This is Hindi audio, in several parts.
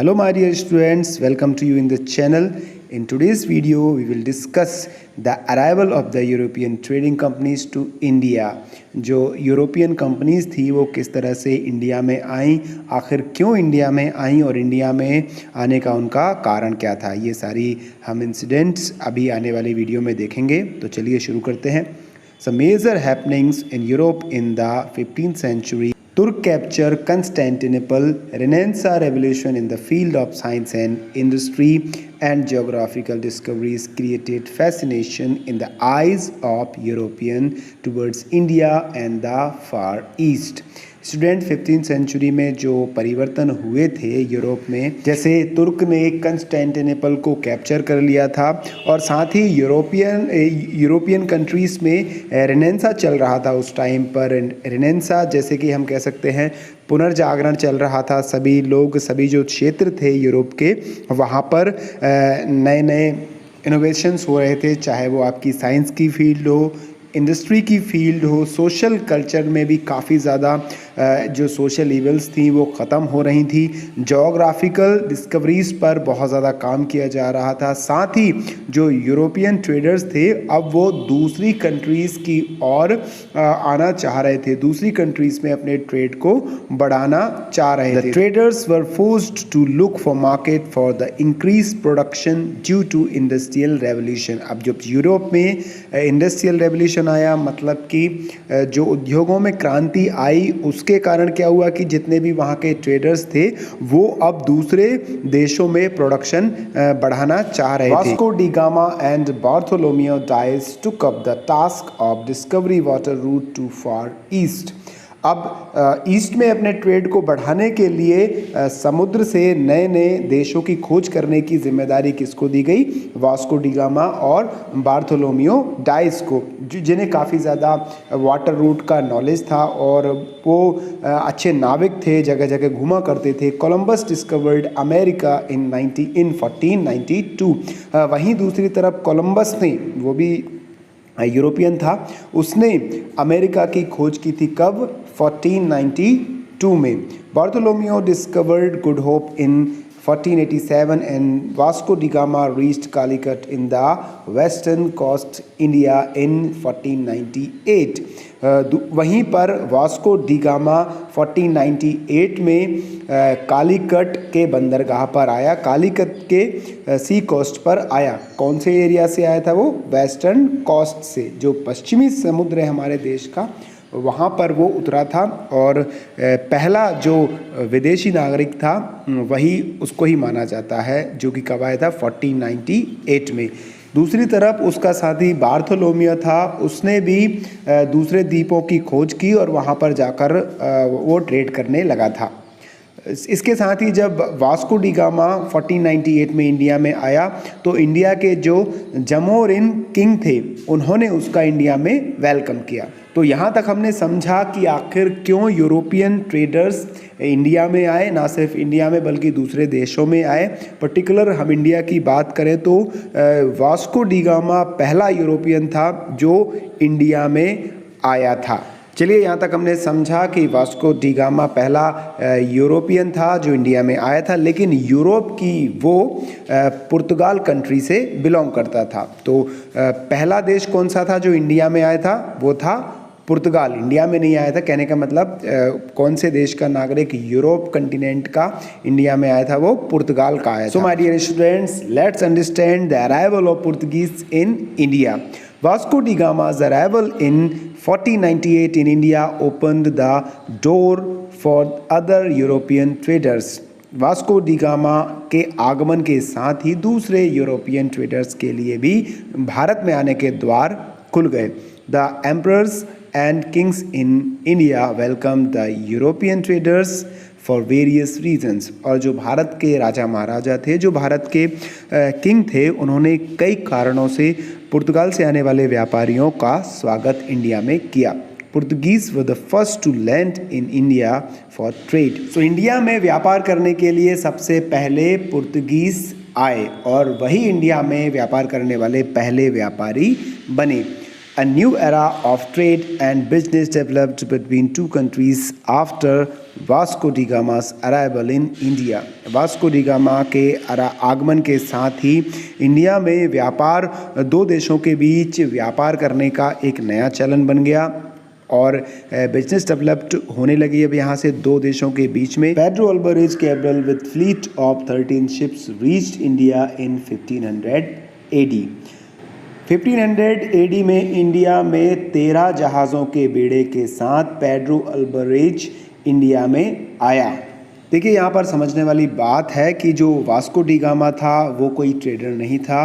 Hello my dear students, welcome to you in the channel. In today's video, we will discuss the arrival of the European trading companies to India. जो यूरोपियन कंपनीज़ थी वो किस तरह से इंडिया में आईं, आखिर क्यों इंडिया में आईं और इंडिया में आने का उनका कारण क्या था, ये सारी हम इंसिडेंट्स अभी आने वाली वीडियो में देखेंगे। तो चलिए शुरू करते हैं। Some major happenings in Europe in the 15th century. Turk capture Constantinople, Renaissance revolution in the field of science and industry, and geographical discoveries created fascination in the eyes of European towards India and the Far East. Student 15th century में जो परिवर्तन हुए थे यूरोप में, जैसे तुर्क ने कंस्टेंटिनोपल को कैप्चर कर लिया था और साथ ही यूरोपियन कंट्रीज़ में रेनेसां चल रहा था उस टाइम पर। रेनेसां जैसे कि हम कह सकते हैं पुनर्जागरण चल रहा था। सभी लोग, सभी जो क्षेत्र थे यूरोप के, वहाँ पर नए नए इनोवेशंस हो रहे थे, चाहे वो आपकी साइंस की फील्ड हो, इंडस्ट्री की फील्ड हो, सोशल कल्चर में भी काफ़ी ज़्यादा जो सोशल इवल्स थी वो ख़त्म हो रही थी। जोग्राफिकल डिस्कवरीज़ पर बहुत ज़्यादा काम किया जा रहा था। साथ ही जो यूरोपियन ट्रेडर्स थे अब वो दूसरी कंट्रीज़ की ओर आना चाह रहे थे, दूसरी कंट्रीज़ में अपने ट्रेड को बढ़ाना चाह रहे थे। The traders were forced to look for market for the increase production due to industrial revolution. अब जब यूरोप में इंडस्ट्रियल रेवोल्यूशन आया, मतलब कि जो उद्योगों में क्रांति आई, उसके कारण क्या हुआ कि जितने भी वहाँ के ट्रेडर्स थे वो अब दूसरे देशों में प्रोडक्शन बढ़ाना चाह रहे थे। Vasco da Gama and Bartholomew Dias took up the task of discovery water route to Far East. अब ईस्ट में अपने ट्रेड को बढ़ाने के लिए समुद्र से नए नए देशों की खोज करने की जिम्मेदारी किसको दी गई? वास्को डी गामा और बार्थोलोमियो डायस को, जिन्हें काफ़ी ज़्यादा वाटर रूट का नॉलेज था और वो अच्छे नाविक थे, जगह जगह घूमा करते थे। Columbus discovered America in 1492। वहीं दूसरी तरफ कोलंबस ने, वो भी यूरोपियन था, उसने अमेरिका की खोज की थी कब? 1492 में। Bartolomeu discovered good hope in 1487 and Vasco da Gama reached Calicut in the western coast India in 1498। वहीं पर वास्को डी गामा 1498 में कालीकट के बंदरगाह पर आया, कालीकट के सी कोस्ट पर आया। कौन से एरिया से आया था वो? वेस्टर्न कोस्ट से, जो पश्चिमी समुद्र है हमारे देश का, वहाँ पर वो उतरा था। और पहला जो विदेशी नागरिक था वही उसको ही माना जाता है, जो कि कब आया था? 1498 में। दूसरी तरफ उसका साथी बार्थोलोमियो था, उसने भी दूसरे द्वीपों की खोज की और वहाँ पर जाकर वो ट्रेड करने लगा था। इसके साथ ही जब वास्को डी गामा 1498 में इंडिया में आया तो इंडिया के जो जमोरिन किंग थे उन्होंने उसका इंडिया में वेलकम किया। तो यहाँ तक हमने समझा कि आखिर क्यों यूरोपियन ट्रेडर्स इंडिया में आए, ना सिर्फ इंडिया में बल्कि दूसरे देशों में आए। पर्टिकुलर हम इंडिया की बात करें तो वास्को डी गामा पहला यूरोपियन था जो इंडिया में आया था। चलिए, यहाँ तक हमने समझा कि वास्को डी गामा पहला यूरोपियन था जो इंडिया में आया था, लेकिन यूरोप की वो पुर्तगाल कंट्री से बिलोंग करता था। तो पहला देश कौन सा था जो इंडिया में आया था? वो था पुर्तगाल। इंडिया में नहीं आया था, कहने का मतलब कौन से देश का नागरिक यूरोप कंटिनेंट का इंडिया में आया था? वो पुर्तगाल का आया था। So my dear students, let's understand the arrival of Portuguese in India. Vasco da Gama's arrival in 1498 in India opened the door for other European traders. Vasco da Gama के आगमन के साथ ही दूसरे यूरोपियन ट्रेडर्स के लिए भी भारत में आने के द्वार खुल गए। The emperors and kings in India welcome the European traders for various reasons. और जो भारत के राजा महाराजा थे, जो भारत के किंग थे, उन्होंने कई कारणों से पुर्तगाल से आने वाले व्यापारियों का स्वागत इंडिया में किया। Portuguese were the first to land in India for trade. So India में व्यापार करने के लिए सबसे पहले पुर्तगीज आए और वही इंडिया में व्यापार करने वाले पहले व्यापारी बने। A new era of trade and business developed between two countries after Vasco da Gama's arrival in India. Vasco da Gama के आगमन के साथ ही इंडिया में व्यापार, दो देशों के बीच व्यापार करने का एक नया चलन बन गया और बिजनेस डेवलप्ड होने लगी अब यहाँ से दो देशों के बीच में। Pedro Alvarez Cabral with fleet of 13 ships reached India in 1500 AD। 1500 AD में इंडिया में 13 जहाज़ों के बेड़े के साथ पेड्रो अल्वारेज इंडिया में आया। देखिए यहाँ पर समझने वाली बात है कि जो वास्को डी गामा था वो कोई ट्रेडर नहीं था,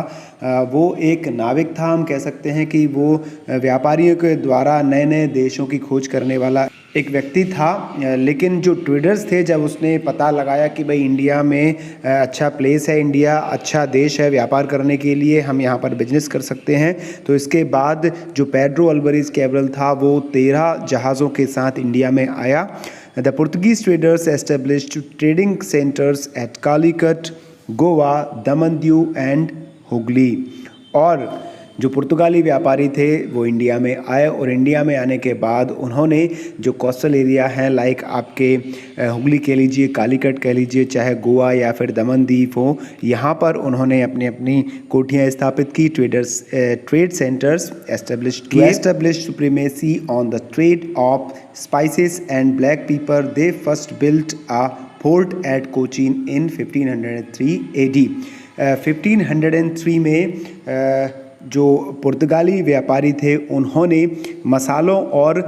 वो एक नाविक था। हम कह सकते हैं कि वो व्यापारियों के द्वारा नए नए देशों की खोज करने वाला एक व्यक्ति था। लेकिन जो ट्रेडर्स थे, जब उसने पता लगाया कि भाई इंडिया में अच्छा प्लेस है, इंडिया अच्छा देश है व्यापार करने के लिए, हम यहाँ पर बिजनेस कर सकते हैं, तो इसके बाद जो पेड्रो अल्वारेज कैब्रल था वो 13 जहाज़ों के साथ इंडिया में आया। The Portuguese traders established trading centers at Calicut, Goa, Daman Diu and Hooghly। और जो पुर्तगाली व्यापारी थे वो इंडिया में आए और इंडिया में आने के बाद उन्होंने जो कोस्टल एरिया है, लाइक आपके हुगली कह लीजिए, कालीकट कह लीजिए, चाहे गोवा या फिर दमन द्वीप हो, यहाँ पर उन्होंने अपनी अपनी कोठियाँ स्थापित की, trade centres establish supremacy on the trade off spices and black pepper. They first built a fort eight Cochin in 1503 AD। 1503 में जो पुर्तगाली व्यापारी थे उन्होंने मसालों और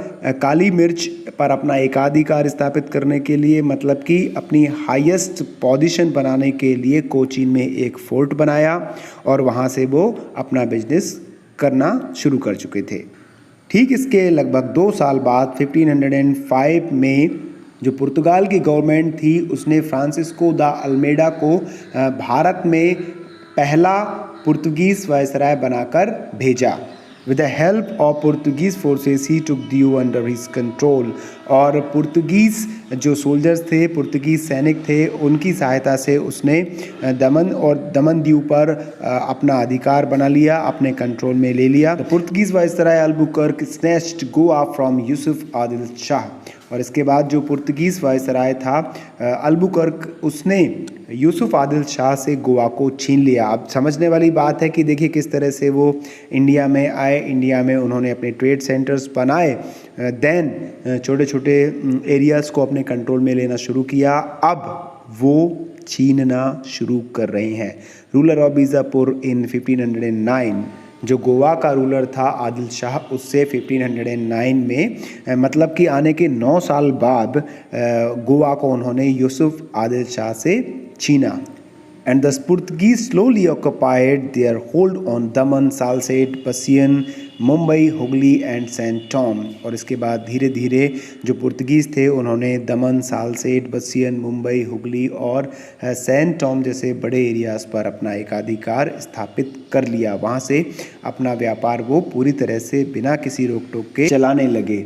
काली मिर्च पर अपना एकाधिकार स्थापित करने के लिए, मतलब कि अपनी हाईएस्ट पोजीशन बनाने के लिए कोचीन में एक फोर्ट बनाया और वहाँ से वो अपना बिजनेस करना शुरू कर चुके थे। ठीक इसके लगभग 2 साल बाद 1505 में जो पुर्तगाल की गवर्नमेंट थी उसने फ्रांसिस्को द अल्मेडा को भारत में पहला पुर्तगीज वायसराय बनाकर भेजा। With the help of Portuguese forces he took Diu under his control. और पुर्तगीज जो सोल्जर्स थे, पुर्तगीज सैनिक थे, उनकी सहायता से उसने दमन और दमन द्वीप पर अपना अधिकार बना लिया, अपने कंट्रोल में ले लिया। The Portuguese viceroy Albuquerque snatched Goa from Yusuf Adil Shah. और इसके बाद जो पुर्तगीज वायसराय था अल्बुकर्क, उसने यूसुफ आदिल शाह से गोवा को छीन लिया। अब समझने वाली बात है कि देखिए किस तरह से वो इंडिया में आए, इंडिया में उन्होंने अपने ट्रेड सेंटर्स बनाए, देन छोटे छोटे एरियाज़ को अपने कंट्रोल में लेना शुरू किया। अब वो छीनना शुरू कर रहे हैं। रूलर ऑफ बीजापुर इन 1509, जो गोवा का रूलर था आदिल शाह, उससे 1509 में मतलब कि आने के 9 साल बाद गोवा को उन्होंने यूसुफ आदिल शाह से छीना। And the Portuguese slowly occupied their hold on Daman, Salsette, Basian, Mumbai, Hooghly and Saint Thome. और इसके बाद धीरे धीरे जो पुर्तगीज़ थे उन्होंने दमन, सालसेट, बसियन, मुंबई, हुगली और सेंट टॉम जैसे बड़े एरियाज़ पर अपना एकाधिकार स्थापित कर लिया। वहाँ से अपना व्यापार वो पूरी तरह से बिना किसी रोक टोक के चलाने लगे।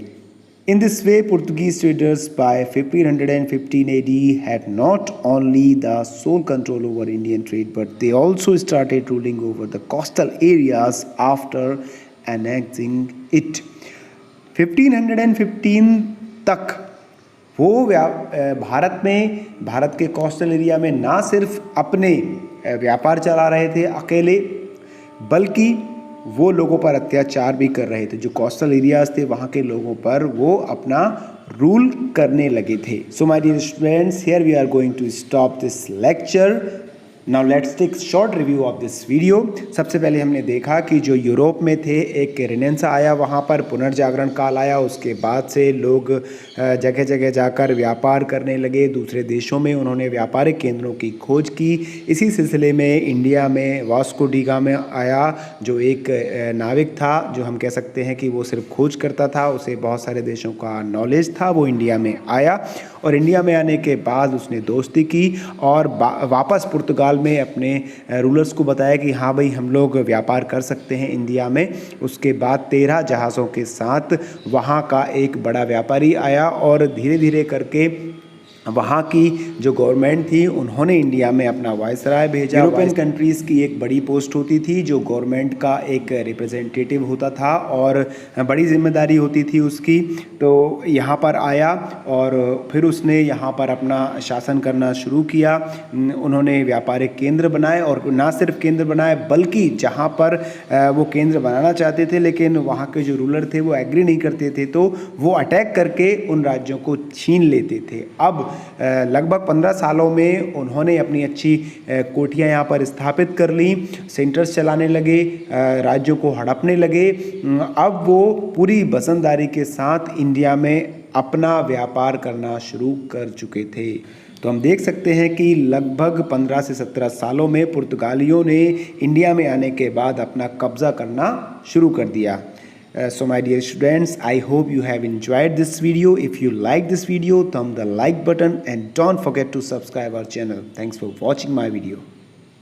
In this way, Portuguese traders by 1515 AD had not only the sole control over Indian trade, but they also started ruling over the coastal areas after annexing it. 1515 तक वो भारत के कोस्टल एरिया में ना सिर्फ अपने व्यापार चला रहे थे अकेले, बल्कि वो लोगों पर अत्याचार भी कर रहे थे। जो कोस्टल एरियाज थे वहाँ के लोगों पर वो अपना रूल करने लगे थे। So my dear students, here we are going to stop this lecture. Now let's take short review of this video. सबसे पहले हमने देखा कि जो यूरोप में थे एक रेनेसां आया, वहाँ पर पुनर्जागरण काल आया। उसके बाद से लोग जगह जगह जाकर व्यापार करने लगे, दूसरे देशों में उन्होंने व्यापारिक केंद्रों की खोज की। इसी सिलसिले में इंडिया में वास्को डी गामा आया, जो एक नाविक था, जो हम कह सकते हैं कि वो सिर्फ खोज करता था, उसे बहुत सारे देशों का नॉलेज था। वो इंडिया में आया और इंडिया में आने के बाद उसने दोस्ती की और वापस पुर्तगाल में अपने रूलर्स को बताया कि हाँ भाई हम लोग व्यापार कर सकते हैं इंडिया में। उसके बाद 13 जहाज़ों के साथ वहाँ का एक बड़ा व्यापारी आया और धीरे धीरे करके वहाँ की जो गवर्नमेंट थी उन्होंने इंडिया में अपना वायसराय भेजा। यूरोपियन कंट्रीज़ की एक बड़ी पोस्ट होती थी जो गवर्नमेंट का एक रिप्रेजेंटेटिव होता था और बड़ी जिम्मेदारी होती थी उसकी। तो यहाँ पर आया और फिर उसने यहाँ पर अपना शासन करना शुरू किया। उन्होंने व्यापारिक केंद्र बनाए और ना सिर्फ केंद्र बनाए बल्कि जहाँ पर वो केंद्र बनाना चाहते थे लेकिन वहाँ के जो रूलर थे वो एग्री नहीं करते थे तो वो अटैक करके उन राज्यों को छीन लेते थे। अब लगभग 15 सालों में उन्होंने अपनी अच्छी कोठियाँ यहाँ पर स्थापित कर ली, सेंटर्स चलाने लगे, राज्यों को हड़पने लगे। अब वो पूरी वतनदारी के साथ इंडिया में अपना व्यापार करना शुरू कर चुके थे। तो हम देख सकते हैं कि लगभग 15 से 17 सालों में पुर्तगालियों ने इंडिया में आने के बाद अपना कब्जा करना शुरू कर दिया। So my dear students, I hope you have enjoyed this video. If you like this video, thumb the like button and don't forget to subscribe our channel. Thanks for watching my video.